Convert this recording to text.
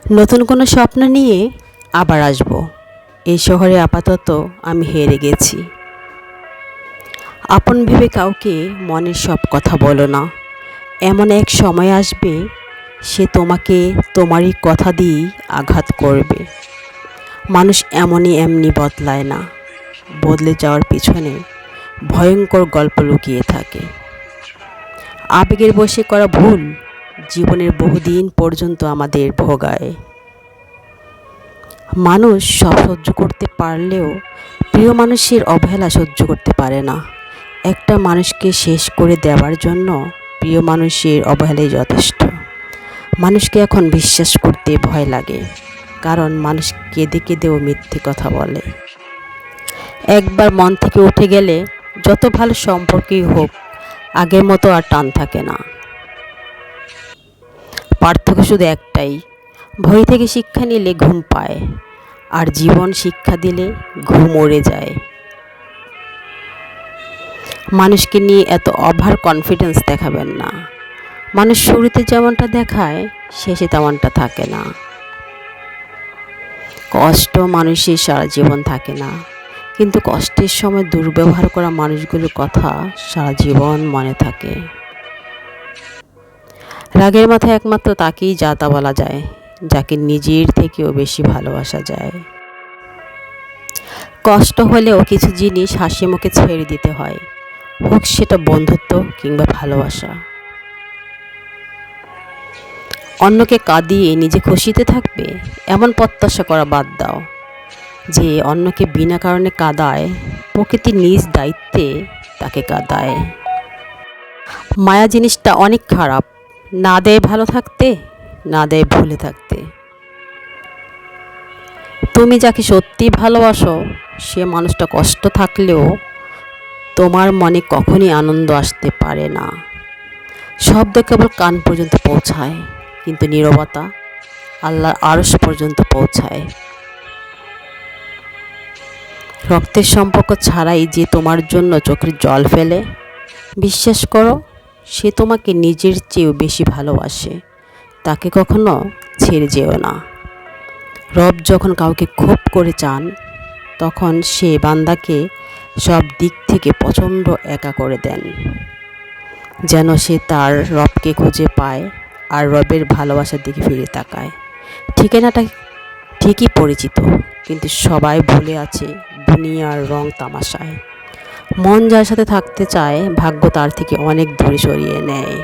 নতুন কোনো স্বপ্ন নিয়ে আবার আসব। এই শহরে আপাতত আমি হেরে গেছি। আপন ভেবে কাউকে মনের সব কথা বলো না। এমন এক সময় আসবে, সে তোমাকে তোমারই কথা দিয়েই আঘাত করবে। মানুষ এমনি বদলায় না, বদলে যাওয়ার পিছনে ভয়ঙ্কর গল্প লুকিয়ে থাকে। আবেগের বশে করা ভুল জীবনের বহুদিন পর্যন্ত আমাদের ভোগায়। মানুষ সব সহ্য করতে পারলেও প্রিয় মানুষের অবহেলা সহ্য করতে পারে না। একটা মানুষকে শেষ করে দেওয়ার জন্য প্রিয় মানুষের অবহেলাই যথেষ্ট। মানুষকে এখন বিশ্বাস করতে ভয় লাগে, কারণ মানুষ কেঁদে কেঁদেও মিথ্যে কথা বলে। একবার মন থেকে উঠে গেলে যত ভালো সম্পর্কই হোক, আগের মতো আর টান থাকে না। পার্থক্য শুধু একটাই, বই থেকে শিক্ষা নিলে ঘুম পায়, আর জীবন শিক্ষা দিলে ঘুম উড়ে যায়। মানুষকে নিয়ে এত ওভার কনফিডেন্স দেখাবেন না। মানুষ শুরুতে যেমনটা দেখায়, শেষে তেমনটা থাকে না। কষ্ট মানুষের সারা জীবন থাকে না, কিন্তু কষ্টের সময় দুর্ব্যবহার করা মানুষগুলোর কথা সারা জীবন মনে থাকে। রাগের মাথায় একমাত্র তাকেই যা তা বলা যায়, যাকে নিজের থেকেও বেশি ভালোবাসা যায়। কষ্ট হলেও কিছু জিনিস হাসি মুখে ছেড়ে দিতে হয়, হোক সেটা বন্ধুত্ব কিংবা ভালোবাসা। অন্যকে কাঁদিয়ে নিজে খুশিতে থাকবে, এমন প্রত্যাশা করা বাদ দাও। যে অন্যকে বিনা কারণে কাঁদায়, প্রকৃতি নিজ দায়িত্বে তাকে কাঁদায়। মায়া জিনিসটা অনেক খারাপ, না দেয় ভালো থাকতে, না দেয় ভুলে থাকতে। তুমি যাকে সত্যি ভালোবাসো, সে মানুষটা কষ্ট থাকলেও তোমার মনে কখনই আনন্দ আসতে পারে না। শব্দ কেবল কান পর্যন্ত পৌঁছায়, কিন্তু নীরবতা আল্লাহর আরশ পর্যন্ত পৌঁছায়। রক্তের সম্পর্ক ছাড়াই যে তোমার জন্য চোখের জল ফেলে, বিশ্বাস করো, সে তোমাকে নিজের চেয়েও বেশি ভালোবাসে। তাকে কখনো ছেড়ে যেও না। রব যখন কাউকে খুব করে চান, তখন সে বান্দাকে সব দিক থেকে প্রচণ্ড একা করে দেন, যেন সে তার রবকে খুঁজে পায় আর রবের ভালোবাসার দিকে ফিরে তাকায়। ঠিকানাটা ঠিকই পরিচিত, কিন্তু সবাই ভুলে আছে দুনিয়ার রং তামাশায়। মন যার সাথে থাকতে চায়, ভাগ্য তার থেকে অনেক দূরে সরিয়ে নেয়।